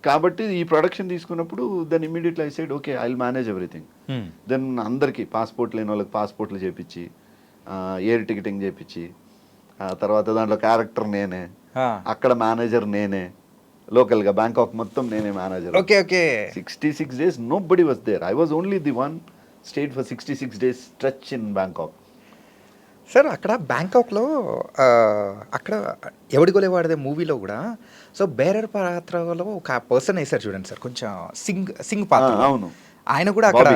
కాబట్టి ఈ ప్రొడక్షన్ తీసుకున్నప్పుడు then immediately I side okay I will manage everything. Then అందరికీ పాస్పోర్ట్ లేని వాళ్ళకి పాస్పోర్ట్లు చేపించి, ఎయిర్ టికెటింగ్ చేపించి, తర్వాత దాంట్లో క్యారెక్టర్ నేనే, అక్కడ మేనేజర్ నేనే, లోకల్గా బ్యాంకాక్ మొత్తం నేనే manager. Okay. Okay. 66 days nobody was there. I was only the one stayed for 66 days stretch in Bangkok. Sir అక్కడ బ్యాంకాక్లో అక్కడ ఎవడి గొలేవాడిదే మూవీలో కూడా సో బేరర్ పాత్రలో ఒక పర్సన్ వేశారు చూడండి సార్, కొంచెం సింగ్ పాత్ర. అవును, ఆయన కూడా అక్కడ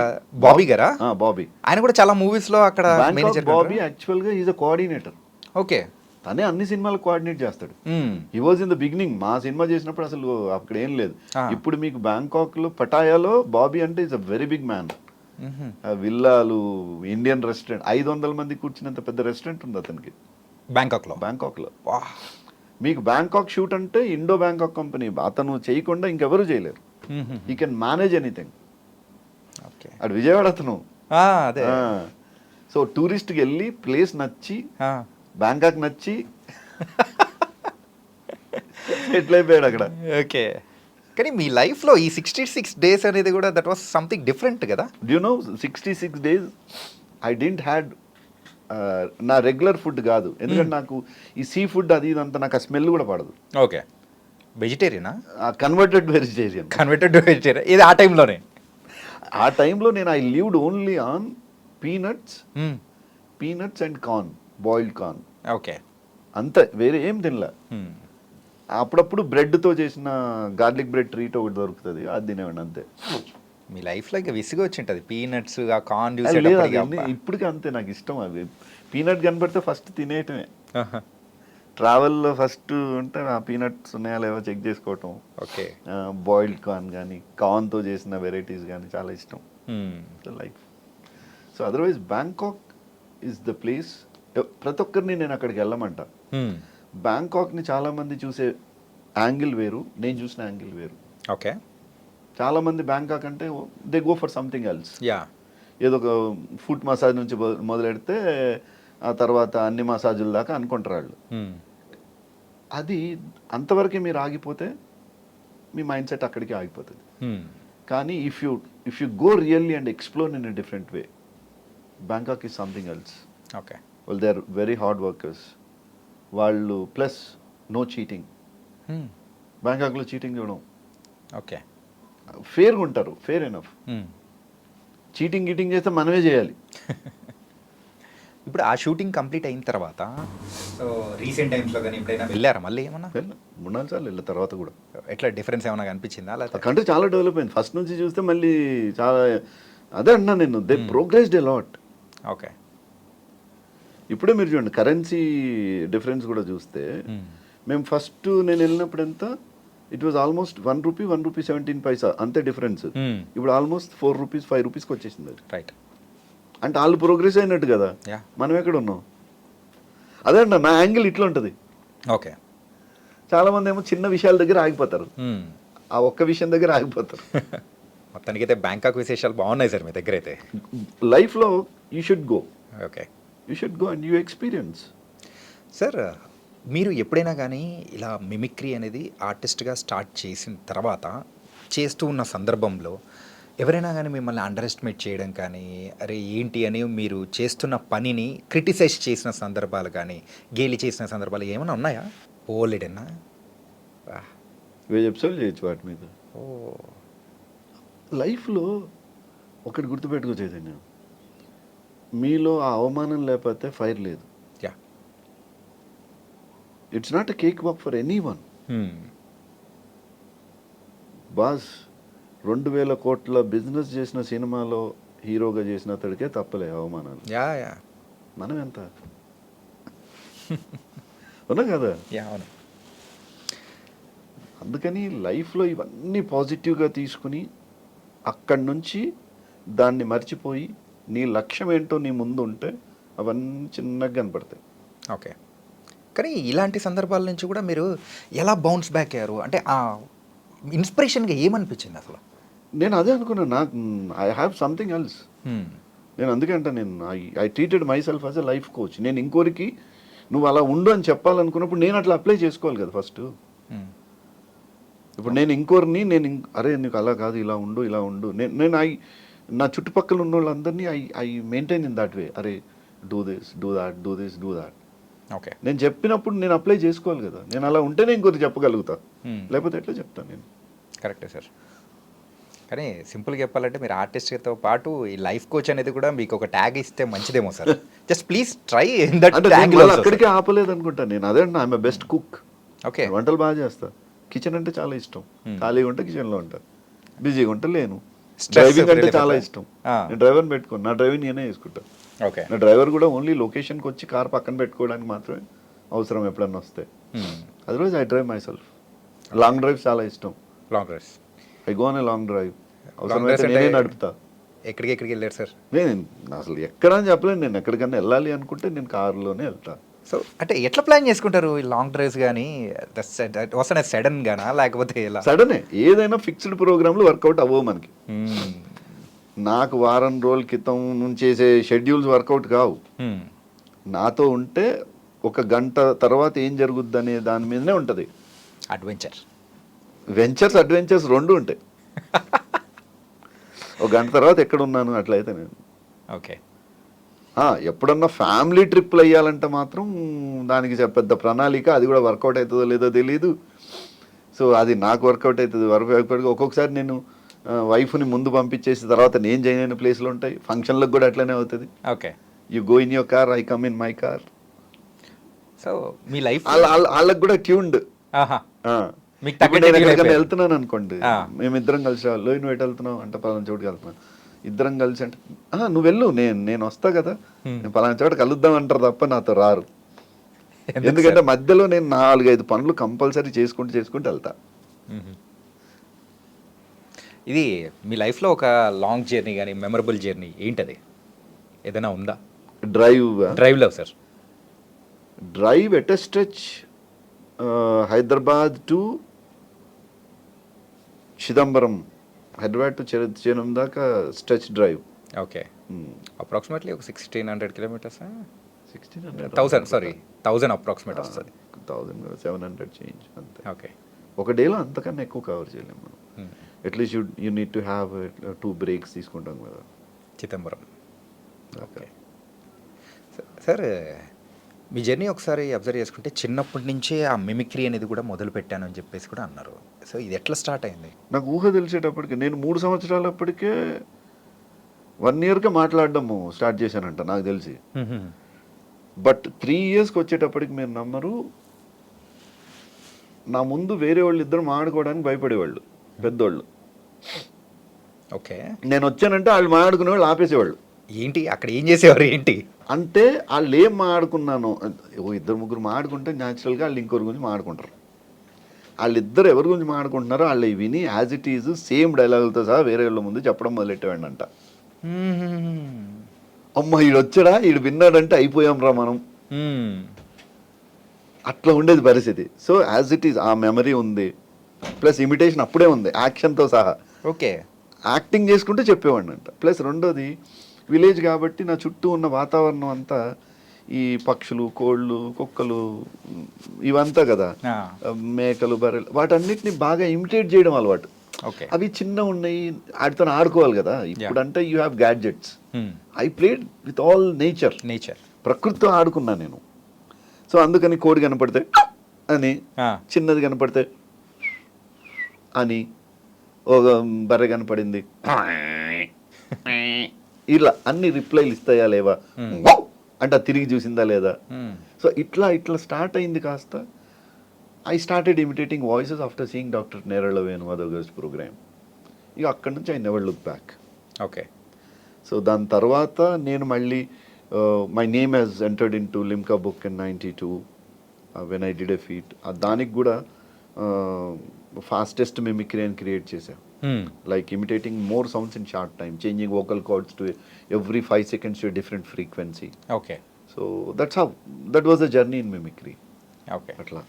బాబీ గారా? బాబీ. ఆయన కూడా చాలా మూవీస్ లో అక్కడ మేనేజర్. బాబీ యాక్చువల్ గా ఈజ్ అ కోఆర్డినేటర్. ఓకే. తనే అన్ని సినిమాలు కోఆర్డినేట్ చేస్తాడు. He was in the beginning. మా సినిమా చేసినప్పుడు అసలు అక్కడ ఏం లేదు. ఇప్పుడు మీకు బ్యాంకాక్ లో పటాయాలో బాబీ అంటే is a very big man. విల్లాలు, ఇండియన్ రెస్టారెంట్, 500 మంది కూర్చున్నంత పెద్ద రెస్టారెంట్ ఉంది అతనికి బ్యాంకాక్ లో. మీకు బ్యాంకాక్ షూట్ అంటే ఇండో బ్యాంకాక్ కంపెనీ, అతను చేయకుండా ఇంకెవరు చేయలేరు. ఈ కెన్ మేనేజ్ ఎనీథింగ్. అటు విజయవాడ అతను. సో టూరిస్ట్కి వెళ్ళి ప్లేస్ నచ్చి, బ్యాంకాక్ నచ్చి సెటిల్ అయిపోయాడు అక్కడ. ఓకే. కానీ మీ లైఫ్లో ఈ 66 days అనేది కూడా దట్ వాస్ సంథింగ్ డిఫరెంట్ కదా. You know 66 days I didn't had నా రెగ్యులర్ ఫుడ్ కాదు, ఎందుకంటే నాకు ఈ సీ ఫుడ్ అది ఇదంతా నాకు ఆ స్మెల్ కూడా పడదు. ఓకే. వెజిటేరియనా? Converted vegetarian. ఇది ఆ టైంలోనే. ఆ టైంలో నేను I lived only on peanuts and corn, boiled corn. Okay. అంతే, వేరే ఏం తినలే. అప్పుడప్పుడు బ్రెడ్తో చేసిన గార్లిక్ బ్రెడ్ ట్రీట్ ఒకటి దొరుకుతుంది, అది తినేవాడిని అంతే. మీ లైఫ్లో ఇంకా విసిగి వచ్చి ఉంటుంది పీనట్స్, ఆ కార్న్ ఇప్పటికీ అంతే. నాకు ఇష్టం అవి. పీనట్ కనబడితే ఫస్ట్ తినేయటమే. ట్రావెల్లో ఫస్ట్ ఉంటే ఆ పీనట్స్ ఉన్నాయా లేవో చెక్ చేసుకోవటం. ఓకే. బాయిల్డ్ కార్న్ కానీ, కార్న్తో చేసిన వెరైటీస్ కానీ చాలా ఇష్టం life. So otherwise Bangkok is the place. ప్రతి ఒక్కరిని నేను అక్కడికి వెళ్ళమంట. బ్యాంకాక్ని చాలామంది చూసే యాంగిల్ వేరు, నేను చూసిన యాంగిల్ వేరు. ఓకే. చాలామంది బ్యాంకాక్ అంటే they go for something else. ఏదో ఒక ఫుట్ మసాజ్ నుంచి మొదలెడితే ఆ తర్వాత అన్ని మసాజుల దాకా అనుకుంటారు వాళ్ళు. అది అంతవరకే మీరు ఆగిపోతే మీ మైండ్ సెట్ అక్కడికి ఆగిపోతుంది. కానీ if you go really and explore in a different way, Bangkok is something else. Okay. Well they are very hard workers వాళ్ళు, ప్లస్ నో చీటింగ్. బ్యాంకాక్లో చీటింగ్ చూడడం. ఓకే. ఫేర్గా ఉంటారు, ఫేర్ ఎనఫ్. చీటింగ్ గీటింగ్ చేస్తే మనమే చేయాలి. ఇప్పుడు ఆ షూటింగ్ కంప్లీట్ అయిన తర్వాత రీసెంట్ టైమ్స్లో కానీ ఎప్పుడైనా వెళ్ళారా మళ్ళీ? ఏమన్నా 3-4 సార్లు వెళ్ళిన తర్వాత కూడా ఎట్లా డిఫరెన్స్ ఏమైనా కనిపించిందా? అలా కంట్రీ చాలా డెవలప్ అయింది. ఫస్ట్ నుంచి చూస్తే మళ్ళీ చాలా, అదే అన్నా నేను, they progressed a lot. Okay. ఇప్పుడే మీరు చూడండి కరెన్సీ డిఫరెన్స్ కూడా చూస్తే, మేము ఫస్ట్ నేను వెళ్ళినప్పుడు ఎంత, ఇట్ వాజ్ ఆల్మోస్ట్ ₹1, ₹1.17 అంతే డిఫరెన్స్. ఇప్పుడు ఆల్మోస్ట్ ₹4, ₹5కి వచ్చేసింది అది. రైట్. అంటే వాళ్ళు ప్రోగ్రెస్ అయినట్టు కదా, మనం ఎక్కడ ఉన్నాం. అదే అండి నా యాంగిల్ ఇట్లా ఉంటుంది. ఓకే. చాలా మంది ఏమో చిన్న విషయాల దగ్గర ఆగిపోతారు, ఆ ఒక్క విషయం దగ్గర ఆగిపోతారు. మొత్తానికైతే బ్యాంకాక్ విశేషాలు బాగున్నాయి సార్ మీ దగ్గర అయితే. లైఫ్లో you should go. Okay. You should go and you experience. Sir మీరు ఎప్పుడైనా కానీ ఇలా మిమిక్రీ అనేది ఆర్టిస్ట్గా స్టార్ట్ చేసిన తర్వాత చేస్తూ ఉన్న సందర్భంలో ఎవరైనా కానీ మిమ్మల్ని అండర్ ఎస్టిమేట్ చేయడం కానీ, అరే ఏంటి అని మీరు చేస్తున్న పనిని క్రిటిసైజ్ చేసిన సందర్భాలు కానీ, గేలి చేసిన సందర్భాలు ఏమైనా ఉన్నాయా? ఓలేడన్నా ఎపిసోడ్ చేయొచ్చు వాటి మీద. లైఫ్లో ఒకటి గుర్తుపెట్టుకో చైతన్య, మీలో ఆ అవమానం లేకపోతే ఫైర్ లేదు. It's not a cake walk for any one. Boss 2000 కోట్ల బిజినెస్ చేసిన సినిమాలో హీరోగా చేసిన అతడికే తప్పలే అవమానాలు. మనం ఎంత ఉన్నా కదా. అందుకని లైఫ్లో ఇవన్నీ పాజిటివ్గా తీసుకుని అక్కడి నుంచి దాన్ని మర్చిపోయి నీ లక్ష్యం ఏంటో నీ ముందు ఉంటే అవన్నీ చిన్నగా కనపడతాయి. ఓకే. కానీ ఇలాంటి సందర్భాల నుంచి కూడా మీరు ఎలా బౌన్స్ బ్యాక్ అయ్యారు? అంటే ఆ ఇన్స్పిరేషన్గా ఏమనిపించింది అసలు? నేను అదే అనుకున్నాను, నాకు ఐ హ్యావ్ సంథింగ్ ఎల్స్. నేను అందుకే అంటే నేను I treated my self as a life coach. నేను ఇంకోరికి నువ్వు అలా ఉండు అని చెప్పాలనుకున్నప్పుడు నేను అట్లా అప్లై చేసుకోవాలి కదా ఫస్ట్. ఇప్పుడు నేను ఇంకోరిని అరే నీకు అలా కాదు, ఇలా ఉండు, ఇలా ఉండు. నేను నా చుట్టుపక్కల ఉన్న వాళ్ళందరినీ I maintain in that way. అరే do this, do that, do this, do that. Okay. నేను చెప్పినప్పుడు నేను అప్లై చేసుకోవాలి కదా. నేను అలా ఉంటేనే ఇంకోటి చెప్పగలుగుతా, లేకపోతే ఎట్లా చెప్తాను నేను? కరెక్టే సార్. కానీ సింపుల్గా చెప్పాలంటే మీరు ఆర్టిస్ట్తో పాటు ఈ లైఫ్ కోచ్ అనేది కూడా మీకు ఒక ట్యాగ్ ఇస్తే మంచిదేమో sir. Just please try in that అంటే ట్యాగ్. నేను అక్కడికే ఆపలేదు అనుకుంటాను నేను. అదే అంటే ఐఎమ్ బెస్ట్ కుక్. ఓకే. వంటలు బాగా చేస్తా. కిచెన్ అంటే చాలా ఇష్టం. ఖాళీగా ఉంటే కిచెన్లో ఉంటా, బిజీగా ఉంటే లేను. డ్రైవింగ్ అంటే చాలా ఇష్టం. నేను డ్రైవర్ని పెట్టుకోను, నా డ్రైవింగ్ నేనే చేసుకుంటాను. ఓకే. నా డ్రైవర్ కూడా ఓన్లీ లొకేషన్కి వచ్చి కార్ పక్కన పెట్టుకోవడానికి మాత్రమే అవసరం ఎప్పుడన్నా వస్తే. Otherwise I drive my self. Long drive చాలా ఇష్టం. Long drives I go on a long drive. అవసరమైతే నేనే నడుపుతా. ఎక్కడికి వెళ్ళారు సార్? నేను అసలు ఎక్కడ అని చెప్పలేను. నేను ఎక్కడికన్నా వెళ్ళాలి అనుకుంటే నేను కారులోనే వెళ్తా. సో అంటే ఎట్లా ప్లాన్ చేసుకుంటారు ఈ లాంగ్ డ్రైవ్స్? కానీ వస్తానే సడన్ గానా లేకపోతే ఎలా? సడనే. ఏదైనా ఫిక్స్డ్ ప్రోగ్రామ్లు వర్కౌట్ అవ్వవు మనకి. నాకు వారం రోజుల క్రితం నుంచి చేసే షెడ్యూల్స్ వర్కౌట్ కావు. నాతో ఉంటే ఒక గంట తర్వాత ఏం జరుగుద్ది అనే దాని మీదనే ఉంటుంది. అడ్వెంచర్స్ రెండు ఉంటాయి. ఒక గంట తర్వాత ఎక్కడ ఉన్నాను అట్లయితే నేను. ఓకే. ఎప్పుడన్నా ఫ్యామిలీ ట్రిప్లు అయ్యాలంటే మాత్రం దానికి పెద్ద ప్రణాళిక, అది కూడా వర్కౌట్ అవుతుందో లేదో తెలియదు. సో అది నాకు వర్కౌట్ అవుతుంది. ఒక్కొక్కసారి నేను వైఫ్ని ముందు పంపించేసి తర్వాత నేను చేయని ప్లేస్లు ఉంటాయి. ఫంక్షన్లకు కూడా అట్లనే అవుతుంది. Okay. You go in your car, I come in my car. So me life వాళ్ళకి కూడా ట్యూన్డ్. నేను ఎక్కడికైనా వెళ్తున్నాను అనుకోండి, మేమిద్దరం కలిసి లోయిన్ వెయిట్ వెళ్తున్నాం అంటే పలానా చోటుకి వెళ్తున్నాం, ఇద్దరం కలిసి అంటే నువ్వు వెళ్ళు, నేను వస్తా కదా, నేను పలానా చోట కలుద్దాం అంటారు తప్ప నాతో రారు. ఎందుకంటే మధ్యలో నేను 4-5 పనులు కంపల్సరీ చేసుకుంటూ వెళ్తా. ఇది మీ లైఫ్లో ఒక లాంగ్ జర్నీ కానీ మెమరబుల్ జర్నీ ఏంటది? ఏదైనా ఉందా? డ్రైవ్లో sir. Drive at a stretch Hyderabad to Chidambaram, Hyderabad to Chidambaram దాకా స్ట్రెచ్ డ్రైవ్. ఓకే. అప్రాక్సిమేట్లీ ఒక 1600 కిలోమీటర్స్. 1000 అప్రాక్సిమేట్ వస్తుంది. 1700 చేంజ్ అంతే. ఓకే. ఒక డేలో అంతకన్నా ఎక్కువ కవర్ చేయలేము మనం. At least you need to have 2 breaks తీసుకుంటాం కదా. చిదంబరం. ఓకే సార్, మీ జర్నీ ఒకసారి అబ్జర్వ్ చేసుకుంటే చిన్నప్పటి నుంచే ఆ మిమిక్రీ అనేది కూడా మొదలు పెట్టాను అని చెప్పేసి కూడా అన్నారు. సో ఇది ఎట్లా స్టార్ట్ అయింది? నాకు ఊహ తెలిసేటప్పటికి నేను 3 సంవత్సరాలప్పటికే 1 ఇయర్కే మాట్లాడడము స్టార్ట్ చేశానంట నాకు తెలిసి. బట్ 3 ఇయర్స్కి వచ్చేటప్పటికి మీరు నమ్మరు, నా ముందు వేరే వాళ్ళు ఇద్దరు మాట్లాడుకోవడానికి భయపడేవాళ్ళు, పెద్దోళ్ళు. ఓకే. నేను వచ్చానంటే వాళ్ళు మాట్లాడుకునే వాళ్ళు ఆపేసేవాళ్ళు. ఏంటి అక్కడ ఏం చేసేవారు ఏంటి అంటే వాళ్ళు ఏం మాట్లాడుకున్నాను, 2-3 మాట్లాడుకుంటే న్యాచురల్గా వాళ్ళు ఇంకొకరి గురించి మాట్లాడుకుంటారు. వాళ్ళిద్దరు ఎవరి గురించి మాట్లాడుకుంటున్నారో వాళ్ళు విని యాజ్ ఇట్ ఈజ్ సేమ్ డైలాగులతో సహా వేరే వాళ్ళ ముందు చెప్పడం మొదలెట్టేవాడిని అంట. అమ్మ ఈడు వచ్చాడా, ఈడు విన్నాడంటే అయిపోయాం రా మనం, అట్లా ఉండేది పరిస్థితి. సో యాజ్ ఇట్ ఈజ్ ఆ మెమరీ ఉంది, ప్లస్ ఇమిటేషన్ అప్పుడే ఉంది యాక్షన్తో సహా. ఓకే. యాక్టింగ్ చేసుకుంటూ చెప్పేవాడిని అంట. ప్లస్ రెండోది విలేజ్ కాబట్టి నా చుట్టూ ఉన్న వాతావరణం అంతా ఈ పక్షులు, కోళ్ళు, కుక్కలు ఇవంతా కదా, మేకలు, బర్రెలు, వాటన్నిటిని బాగా ఇమిటేట్ చేయడం అలవాటు. అవి చిన్న ఉన్నాయి, వాటితో ఆడుకోవాలి కదా. ఇప్పుడంటే you have gadgets. I played with all nature, ప్రకృతితో ఆడుకున్నా నేను. సో అందుకని కోడి కనపడితే అని, చిన్నది కనపడితే అని, ఒక బర్రె కనపడింది ఇలా అన్ని రిప్లైలు ఇస్తాయా లేవా అంటే తిరిగి చూసిందా లేదా. సో ఇట్లా స్టార్ట్ అయింది కాస్త. I started imitating voices after seeing doctor Nerella Venumadhav గారి ప్రోగ్రామ్. ఇక అక్కడి నుంచి I never look back. Okay. So దాని తర్వాత నేను మళ్ళీ my name has entered in to Limca book in 92 when I did a feat. దానికి కూడా ఫాస్టెస్ట్ మిమిక్రీ అని క్రియేట్ చేశాను. Like imitating more sounds in short time, changing vocal cords to every 5 seconds to a different frequency. Okay. So that was the journey in mimicry. Okay. అట్లా.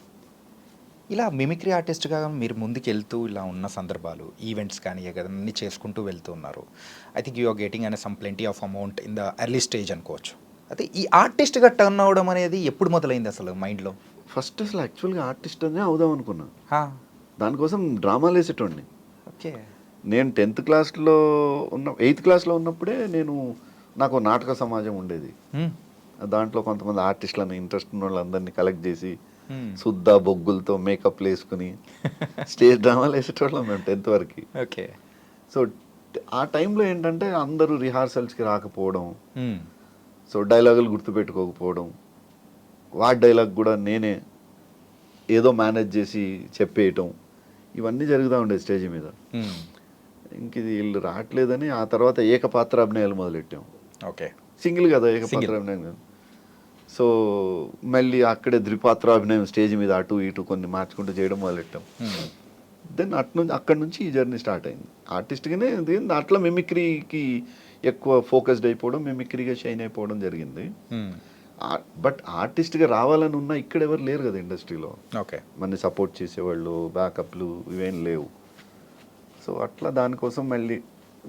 ఇలా mimicry ఆర్టిస్ట్గా మీరు ముందుకు వెళ్తూ ఇలా ఉన్న సందర్భాలు ఈవెంట్స్ కానీ అన్నీ చేసుకుంటూ వెళ్తూ ఉన్నారు. I think you are getting అనే some plenty of amount in the early stage అనుకోవచ్చు. అయితే ఈ ఆర్టిస్ట్గా టర్న్ అవ్వడం అనేది ఎప్పుడు మొదలైంది అసలు మైండ్లో? ఫస్ట్ అసలు యాక్చువల్గా ఆర్టిస్ట్ అనే అవుదాం అనుకున్నా. దానికోసం డ్రామాలు వేసేటోడిని. ఓకే. నేను 10th క్లాస్లో 8th క్లాస్లో ఉన్నప్పుడే నాకు నాటక సమాజం ఉండేది. దాంట్లో కొంతమంది ఆర్టిస్టులను ఇంట్రెస్ట్ ఉన్న వాళ్ళందరినీ కలెక్ట్ చేసి శుద్ధ బొగ్గులతో మేకప్లు వేసుకుని స్టేజ్ డ్రామాలు వేసేటోళ్ళం మేము 10th వరకు. ఓకే. సో ఆ టైంలో ఏంటంటే అందరూ రిహార్సల్స్కి రాకపోవడం, సో డైలాగులు గుర్తుపెట్టుకోకపోవడం, వాడి డైలాగ్ కూడా నేనే ఏదో మేనేజ్ చేసి చెప్పేయటం, ఇవన్నీ జరుగుతూ ఉండేది స్టేజ్ మీద. ఇంక ఇది వీళ్ళు రావట్లేదని ఆ తర్వాత ఏకపాత్ర అభినయాలు మొదలెట్టాం. ఓకే. సింగిల్ కదా ఏకపాత్ర అభినయం కదా. సో మళ్ళీ అక్కడే ద్విపాత్ర అభినయం స్టేజ్ మీద అటు ఇటు కొన్ని మార్చుకుంటూ చేయడం మొదలెట్టాం. దెన్ అక్కడి నుంచి ఈ జర్నీ స్టార్ట్ అయింది. ఆర్టిస్ట్గానే అట్లా మిమిక్రీకి ఎక్కువ ఫోకస్డ్ అయిపోవడం, మిమిక్రీగా షైన్ అయిపోవడం జరిగింది. బట్ ఆర్టిస్ట్గా రావాలని ఉన్నా ఇక్కడ ఎవరు లేరు కదా ఇండస్ట్రీలో. ఓకే. మన సపోర్ట్ చేసేవాళ్ళు, బ్యాకప్లు ఇవేం లేవు. సో అట్లా దానికోసం మళ్ళీ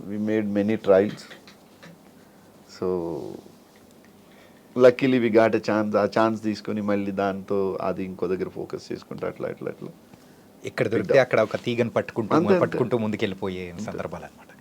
we made many trials. So luckily we got a chance. ఆ ఛాన్స్ తీసుకొని మళ్ళీ దాంతో అది ఇంకో దగ్గర ఫోకస్ చేసుకుంటే అట్లా ఇక్కడ దొరికితే అక్కడ ఒక తీగను పట్టుకుంటూ ముందుకెళ్ళిపోయే సందర్భాలు అనమాట.